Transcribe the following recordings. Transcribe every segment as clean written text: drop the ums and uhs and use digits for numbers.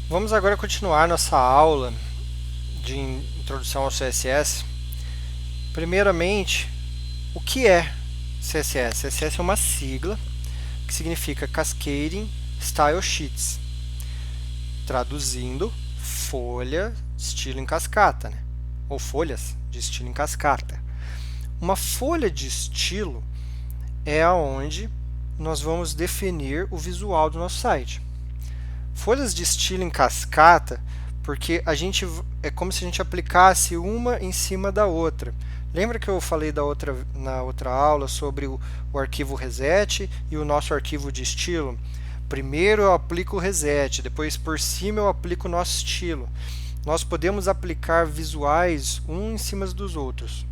Vamos agora continuar nossa aula de introdução ao CSS. Primeiramente, o que é CSS? CSS é uma sigla que significa Cascading Style Sheets, traduzindo folha de estilo em cascata, né? Ou folhas de estilo em cascata. Uma folha de estilo é aonde nós vamos definir o visual do nosso site. Folhas de estilo em cascata, porque é como se a gente aplicasse uma em cima da outra. Lembra que eu falei na outra aula sobre o arquivo reset e o nosso arquivo de estilo? Primeiro eu aplico o reset, depois por cima eu aplico o nosso estilo. Nós podemos aplicar visuais um em cima dos outros,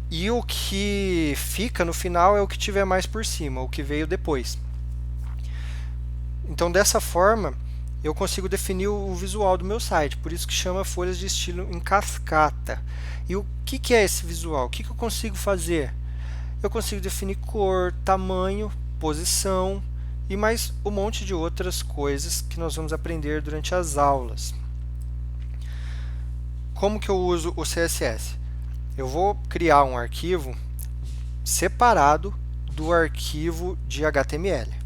E o que fica no final é o que tiver mais por cima, o que veio depois. Então, dessa forma, eu consigo definir o visual do meu site, por isso que chama folhas de estilo em cascata. E o que é esse visual? O que eu consigo fazer? Eu consigo definir cor, tamanho, posição e mais um monte de outras coisas que nós vamos aprender durante as aulas. Como que eu uso o CSS? Eu vou criar um arquivo separado do arquivo de HTML.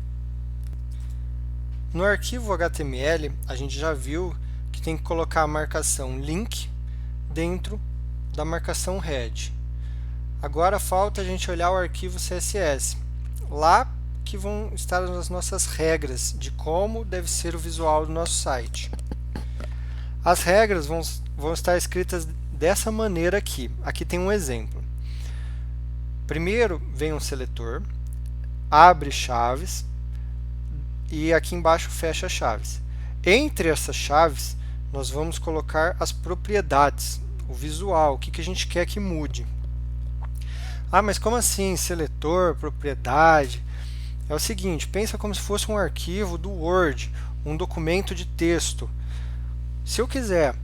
No arquivo HTML, a gente já viu que tem que colocar a marcação link dentro da marcação head. Agora falta a gente olhar o arquivo CSS. Lá que vão estar as nossas regras de como deve ser o visual do nosso site. As regras vão estar escritas dessa maneira aqui. Aqui tem um exemplo. Primeiro vem um seletor, abre chaves, e aqui embaixo fecha chaves. Entre essas chaves, nós vamos colocar as propriedades, o visual, o que a gente quer que mude. Ah, mas como assim? Seletor, propriedade? É o seguinte, pensa como se fosse um arquivo do Word, um documento de texto. Se eu quiser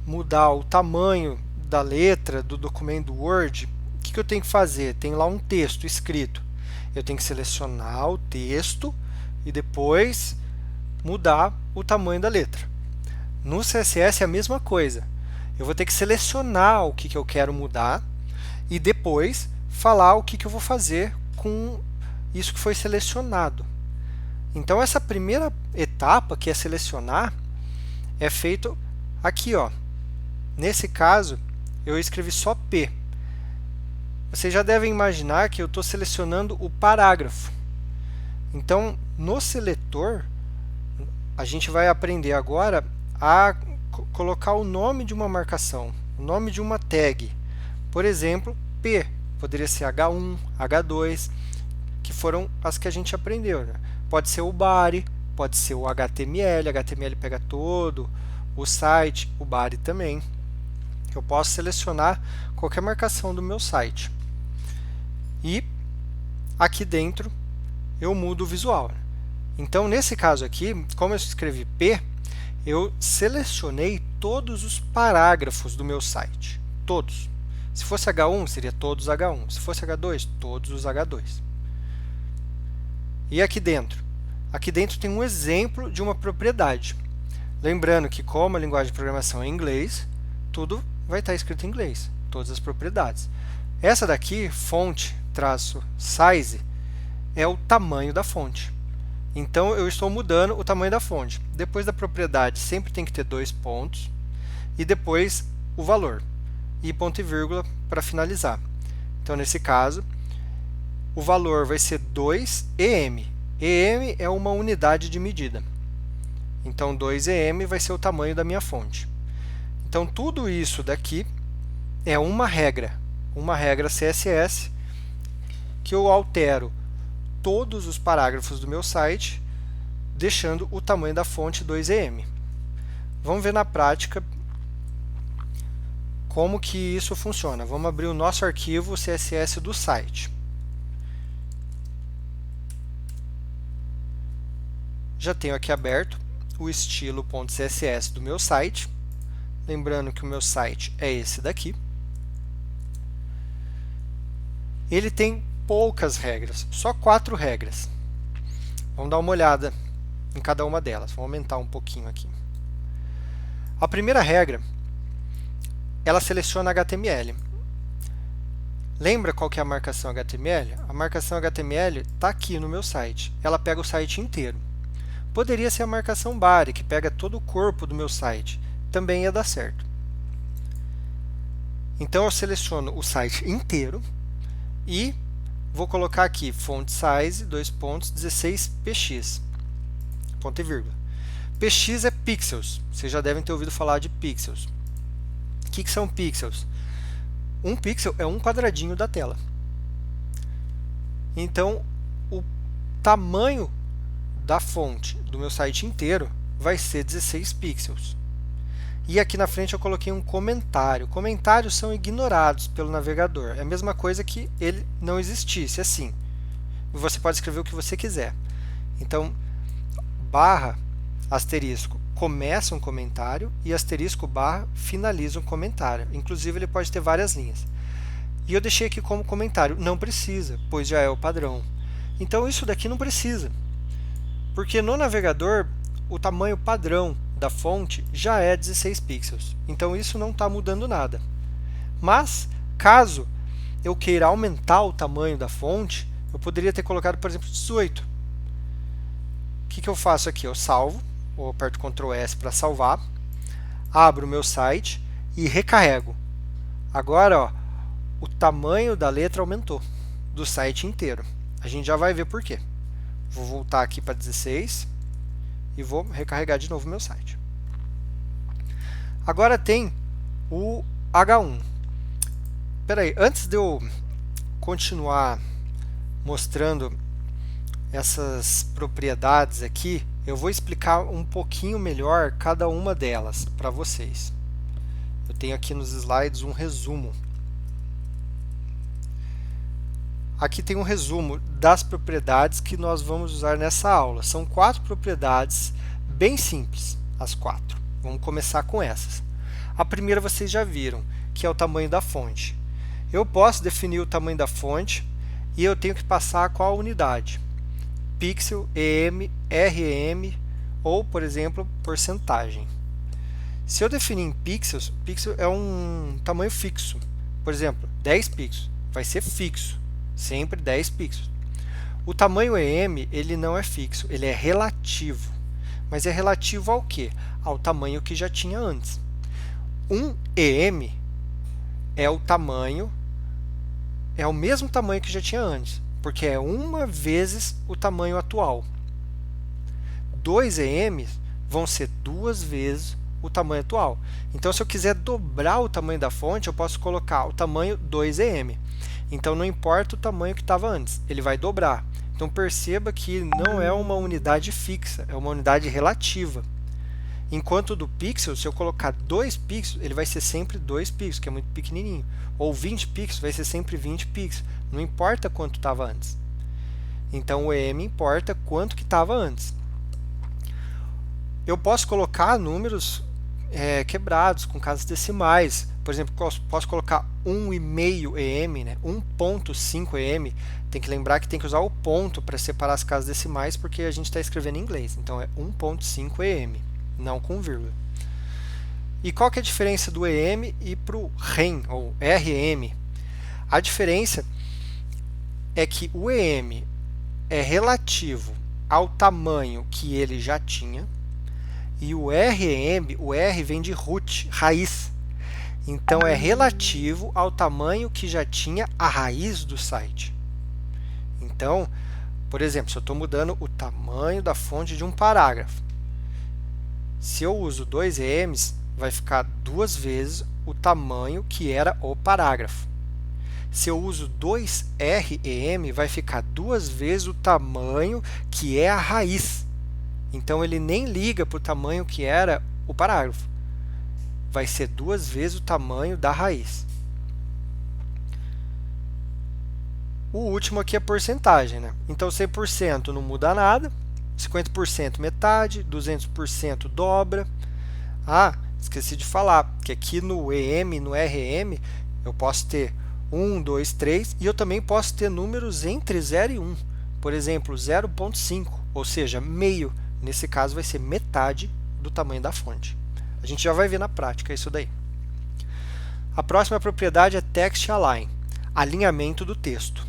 mudar o tamanho da letra do documento do Word, o que eu tenho que fazer? Tem lá um texto escrito. Eu tenho que selecionar o texto e depois mudar o tamanho da letra. No CSS é a mesma coisa. Eu vou ter que selecionar o que eu quero mudar e depois falar o que eu vou fazer com isso que foi selecionado. Então essa primeira etapa, que é selecionar, é feito aqui, ó. Nesse caso, eu escrevi só P. Vocês já devem imaginar que eu estou selecionando o parágrafo. Então, no seletor, a gente vai aprender agora a colocar o nome de uma marcação, o nome de uma tag. Por exemplo, P, poderia ser H1, H2, que foram as que a gente aprendeu, né? Pode ser o body, pode ser o HTML, HTML pega todo, o site, o body também. Eu posso selecionar qualquer marcação do meu site. E aqui dentro eu mudo o visual. Então, nesse caso aqui, como eu escrevi P, eu selecionei todos os parágrafos do meu site. Todos. Se fosse H1, seria todos H1. Se fosse H2, todos os H2. E aqui dentro? Aqui dentro tem um exemplo de uma propriedade. Lembrando que, como a linguagem de programação é em inglês, tudo vai estar escrito em inglês, todas as propriedades. Essa daqui, fonte-size, é o tamanho da fonte. Então, eu estou mudando o tamanho da fonte. Depois da propriedade, sempre tem que ter 2 pontos. E depois, o valor. E ponto e vírgula para finalizar. Então, nesse caso, o valor vai ser 2em. em é uma unidade de medida. Então, 2em vai ser o tamanho da minha fonte. Então, tudo isso daqui é uma regra CSS, que eu altero todos os parágrafos do meu site, deixando o tamanho da fonte 2em. Vamos ver na prática como que isso funciona. Vamos abrir o nosso arquivo CSS do site. Já tenho aqui aberto o estilo.css do meu site. Lembrando que o meu site é esse daqui. Ele tem poucas regras, só 4 regras. Vamos dar uma olhada em cada uma delas. Vou aumentar um pouquinho aqui. A primeira regra, ela seleciona HTML. Lembra qual que é a marcação HTML? A marcação HTML está aqui no meu site. Ela pega o site inteiro. Poderia ser a marcação body, que pega todo o corpo do meu site. Também ia dar certo. Então eu seleciono o site inteiro e vou colocar aqui font size 16 px, ponto e vírgula. Px é pixels. Vocês já devem ter ouvido falar de pixels. O que são pixels? Um pixel é um quadradinho da tela. Então, o tamanho da fonte do meu site inteiro vai ser 16 pixels. E aqui na frente eu coloquei um comentário. Comentários são ignorados pelo navegador. É a mesma coisa que ele não existisse, assim. Você pode escrever o que você quiser. Então, barra, asterisco, começa um comentário e asterisco barra finaliza um comentário. Inclusive ele pode ter várias linhas. E eu deixei aqui como comentário. Não precisa, pois já é o padrão. Então isso daqui não precisa. Porque no navegador o tamanho padrão da fonte já é 16 pixels. Então isso não está mudando nada. Mas caso eu queira aumentar o tamanho da fonte, eu poderia ter colocado, por exemplo, 18. O que eu faço aqui? Eu salvo. Ou aperto Ctrl S para salvar, abro o meu site e recarrego. Agora, ó, o tamanho da letra aumentou do site inteiro. A gente já vai ver por quê. Vou voltar aqui para 16 e vou recarregar de novo o meu site. Agora tem o H1. Espera aí, antes de eu continuar mostrando essas propriedades aqui, eu vou explicar um pouquinho melhor cada uma delas para vocês. Eu tenho aqui nos slides um resumo. Aqui tem um resumo das propriedades que nós vamos usar nessa aula. São 4 propriedades bem simples, as 4. Vamos começar com essas. A primeira vocês já viram, que é o tamanho da fonte. Eu posso definir o tamanho da fonte e eu tenho que passar qual unidade. Pixel, EM, REM ou, por exemplo, porcentagem. Se eu definir em pixels, pixel é um tamanho fixo. Por exemplo, 10 pixels vai ser fixo, sempre 10 pixels. O tamanho EM ele não é fixo, ele é relativo. Mas é relativo ao quê? Ao tamanho que já tinha antes. Um EM é o tamanho, é o mesmo tamanho que já tinha antes, porque é uma vezes o tamanho atual. 2 EMs vão ser 2 vezes o tamanho atual. Então, se eu quiser dobrar o tamanho da fonte, eu posso colocar o tamanho 2EM. Então, não importa o tamanho que estava antes, ele vai dobrar. Então, perceba que não é uma unidade fixa, é uma unidade relativa. Enquanto do pixel, se eu colocar 2 pixels, ele vai ser sempre 2 pixels, que é muito pequenininho. Ou 20 pixels, vai ser sempre 20 pixels. Não importa quanto estava antes. Então, o EM importa quanto que estava antes. Eu posso colocar números quebrados, com casas decimais. Por exemplo, posso colocar 1,5 EM, né? 1,5 EM. Tem que lembrar que tem que usar o ponto para separar as casas decimais, porque a gente está escrevendo em inglês. Então, é 1,5 EM, não com vírgula. E qual que é a diferença do EM e para o REM, ou REM? A diferença é que o EM é relativo ao tamanho que ele já tinha, e o REM, o R vem de root, raiz. Então, é relativo ao tamanho que já tinha a raiz do site. Então, por exemplo, se eu estou mudando o tamanho da fonte de um parágrafo, se eu uso 2 EMs, vai ficar 2 vezes o tamanho que era o parágrafo. Se eu uso 2 REM, vai ficar 2 vezes o tamanho que é a raiz. Então, ele nem liga para o tamanho que era o parágrafo. Vai ser 2 vezes o tamanho da raiz. O último aqui é porcentagem, né? Então, 100% não muda nada. 50% metade, 200% dobra. Ah, esqueci de falar que aqui no EM, no REM, eu posso ter 1, 2, 3 e eu também posso ter números entre 0 e 1. Por exemplo, 0,5, ou seja, meio Nesse caso, vai ser metade do tamanho da fonte. A gente já vai ver na prática isso daí. A próxima propriedade é Text Align, alinhamento do texto.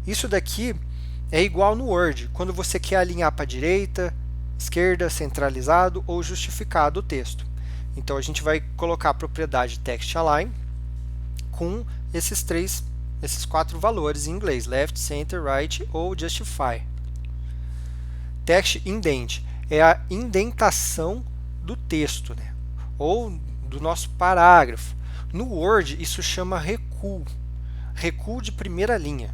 Isso daqui é igual no Word, quando você quer alinhar para a direita, esquerda, centralizado ou justificado o texto. Então, a gente vai colocar a propriedade Text Align com esses 4 valores em inglês, left, center, right ou justify. Text Indent é a indentação do texto, né? Ou do nosso parágrafo. No Word, isso chama recuo, recuo de primeira linha.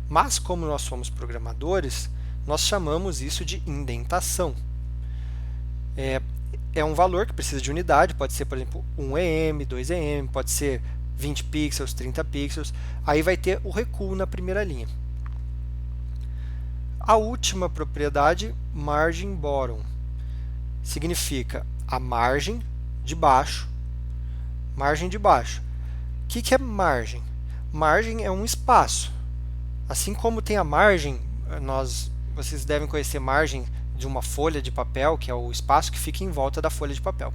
Mas, como nós somos programadores, nós chamamos isso de indentação. É um valor que precisa de unidade, pode ser, por exemplo, 1 em, 2 em, pode ser 20 pixels, 30 pixels. Aí vai ter o recuo na primeira linha. A última propriedade, margin bottom, significa a margem de baixo. Margem de baixo. O que é margem? Margem é um espaço. Assim como tem a margem, vocês devem conhecer margem de uma folha de papel, que é o espaço que fica em volta da folha de papel.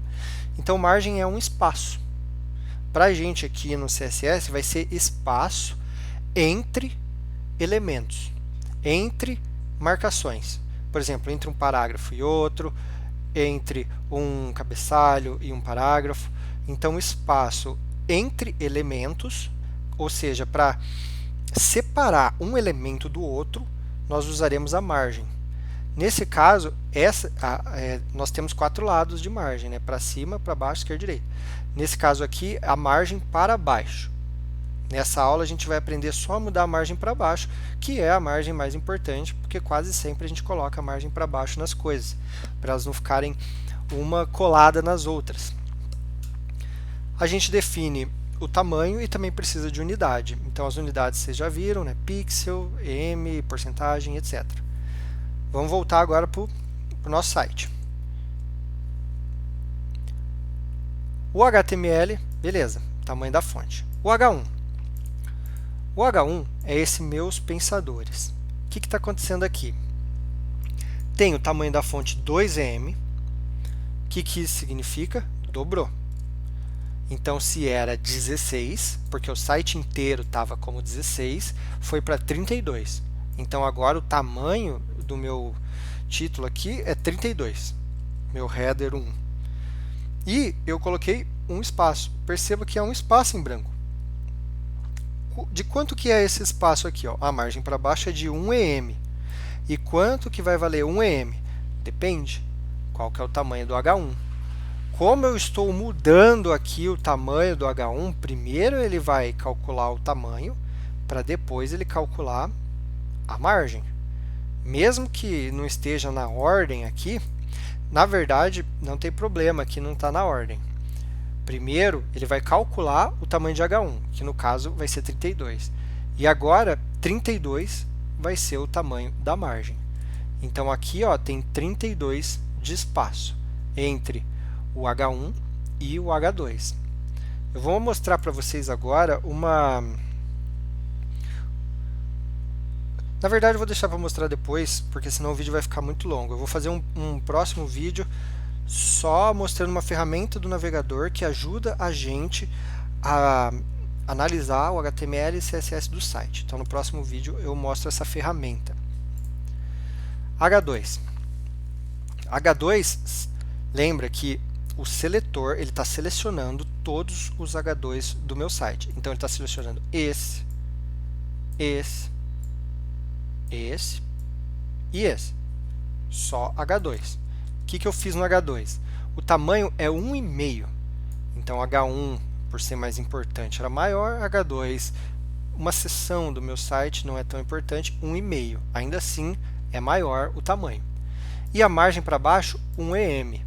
Então, margem é um espaço. Para a gente aqui no CSS, vai ser espaço entre elementos, entre marcações. Por exemplo, entre um parágrafo e outro, entre um cabeçalho e um parágrafo. Então, espaço entre elementos, ou seja, para separar um elemento do outro, nós usaremos a margem. Nesse caso, nós temos 4 lados de margem, né? Para cima, para baixo, esquerda e direita. Nesse caso aqui, a margem para baixo. Nessa aula, a gente vai aprender só a mudar a margem para baixo, que é a margem mais importante, porque quase sempre a gente coloca a margem para baixo nas coisas, para elas não ficarem uma colada nas outras. A gente define o tamanho e também precisa de unidade. Então, as unidades vocês já viram, né? Pixel, em, porcentagem, etc. Vamos voltar agora para o nosso site. O HTML, beleza, tamanho da fonte. O H1. O H1 é esse meus pensadores. O que está acontecendo aqui? Tem o tamanho da fonte 2em. O que isso significa? Dobrou. Então, se era 16, porque o site inteiro estava como 16, foi para 32. Então, agora o tamanho do meu título aqui é 32, meu header 1. E eu coloquei um espaço. Perceba que é um espaço em branco. De quanto que é esse espaço aqui? Ó? A margem para baixo é de 1 em. E quanto que vai valer 1 em? Depende. Qual que é o tamanho do H1? Como eu estou mudando aqui o tamanho do H1, primeiro ele vai calcular o tamanho, para depois ele calcular a margem. Mesmo que não esteja na ordem aqui, na verdade, não tem problema, aqui não está na ordem. Primeiro, ele vai calcular o tamanho de H1, que no caso vai ser 32. E agora, 32 vai ser o tamanho da margem. Então, aqui ó, tem 32 de espaço entre o H1 e o H2. Eu vou mostrar para vocês agora uma... Na verdade, eu vou deixar para mostrar depois, porque senão o vídeo vai ficar muito longo. Eu vou fazer um próximo vídeo só mostrando uma ferramenta do navegador que ajuda a gente a analisar o HTML e CSS do site. Então, no próximo vídeo eu mostro essa ferramenta. H2. H2, lembra que o seletor ele está selecionando todos os H2 do meu site. Então, ele está selecionando esse e esse. Só H2. O que eu fiz no H2? O tamanho é 1,5. Então, H1, por ser mais importante, era maior. H2, uma seção do meu site não é tão importante, 1,5. Ainda assim, é maior o tamanho. E a margem para baixo, 1 em.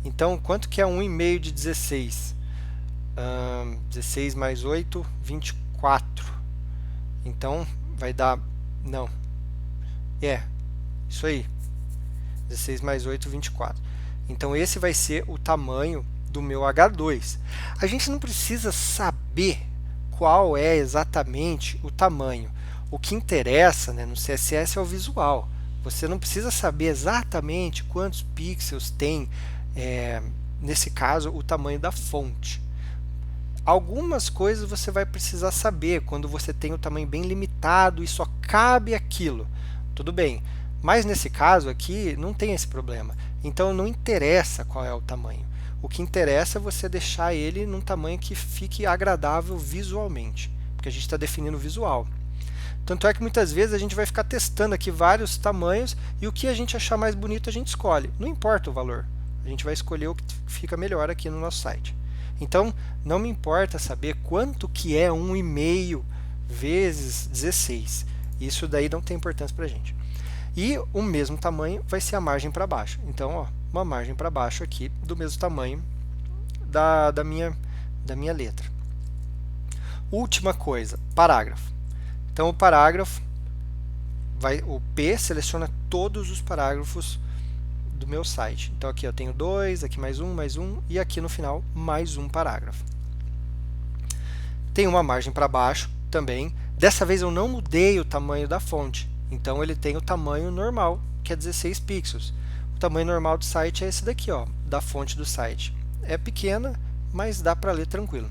Então, quanto que é 1,5 de 16? 16 mais 8, 24. Então, vai dar... Não. Isso aí. 16 mais 8, 24. Então, esse vai ser o tamanho do meu H2. A gente não precisa saber qual é exatamente o tamanho. O que interessa, né, no CSS é o visual. Você não precisa saber exatamente quantos pixels tem, nesse caso, o tamanho da fonte. Algumas coisas você vai precisar saber quando você tem o tamanho bem limitado e só cabe aquilo. Tudo bem, mas nesse caso aqui não tem esse problema. Então não interessa qual é o tamanho. O que interessa é você deixar ele num tamanho que fique agradável visualmente, porque a gente está definindo o visual. Tanto é que muitas vezes a gente vai ficar testando aqui vários tamanhos e o que a gente achar mais bonito a gente escolhe. Não importa o valor, a gente vai escolher o que fica melhor aqui no nosso site. Então, não me importa saber quanto que é 1,5 vezes 16. Isso daí não tem importância para a gente. E o mesmo tamanho vai ser a margem para baixo. Então, ó, uma margem para baixo aqui do mesmo tamanho da minha letra. Última coisa, parágrafo. Então, o parágrafo, o P seleciona todos os parágrafos do meu site. Então, aqui eu tenho 2, aqui mais um, e aqui no final mais um parágrafo. Tem uma margem para baixo também. Dessa vez eu não mudei o tamanho da fonte. Então, ele tem o tamanho normal, que é 16 pixels. O tamanho normal do site é esse daqui, ó, da fonte do site. É pequena, mas dá para ler tranquilo.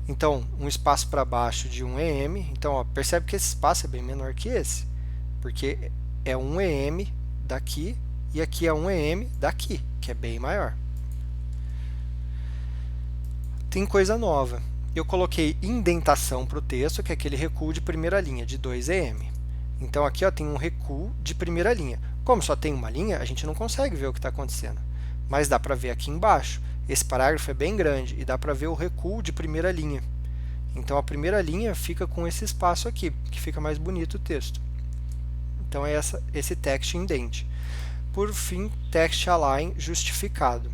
Então, um espaço para baixo de 1 em. Então, ó, percebe que esse espaço é bem menor que esse, porque é 1 em daqui e aqui é 1 em daqui, que é bem maior. Tem coisa nova. Eu coloquei indentação para o texto, que é aquele recuo de primeira linha, de 2 em. Então, aqui ó, tem um recuo de primeira linha. Como só tem uma linha, a gente não consegue ver o que está acontecendo. Mas dá para ver aqui embaixo. Esse parágrafo é bem grande e dá para ver o recuo de primeira linha. Então, a primeira linha fica com esse espaço aqui, que fica mais bonito o texto. Então, é esse text indent. Por fim, text align justificado.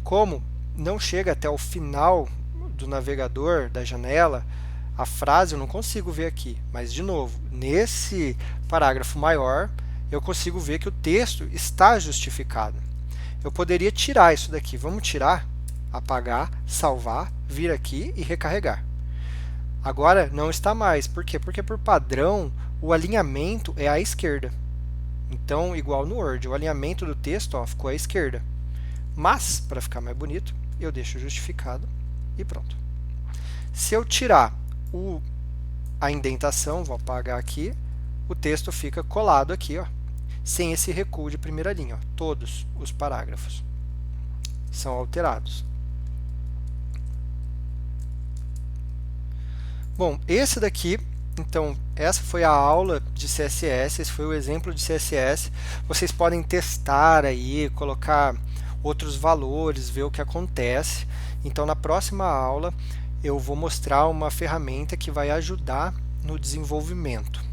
Como não chega até o final do navegador, da janela, a frase eu não consigo ver aqui. Mas, de novo, nesse parágrafo maior, eu consigo ver que o texto está justificado. Eu poderia tirar isso daqui. Vamos tirar, apagar, salvar, vir aqui e recarregar. Agora não está mais. Por quê? Porque por padrão o alinhamento é à esquerda. Então, igual no Word, o alinhamento do texto ó, ficou à esquerda. Mas, para ficar mais bonito, eu deixo justificado e pronto. Se eu tirar a indentação, vou apagar aqui, o texto fica colado aqui, ó, sem esse recuo de primeira linha. Ó. Todos os parágrafos são alterados. Bom, esse daqui, então, essa foi a aula de CSS, esse foi o exemplo de CSS. Vocês podem testar aí, colocar outros valores, ver o que acontece. Então, na próxima aula, eu vou mostrar uma ferramenta que vai ajudar no desenvolvimento.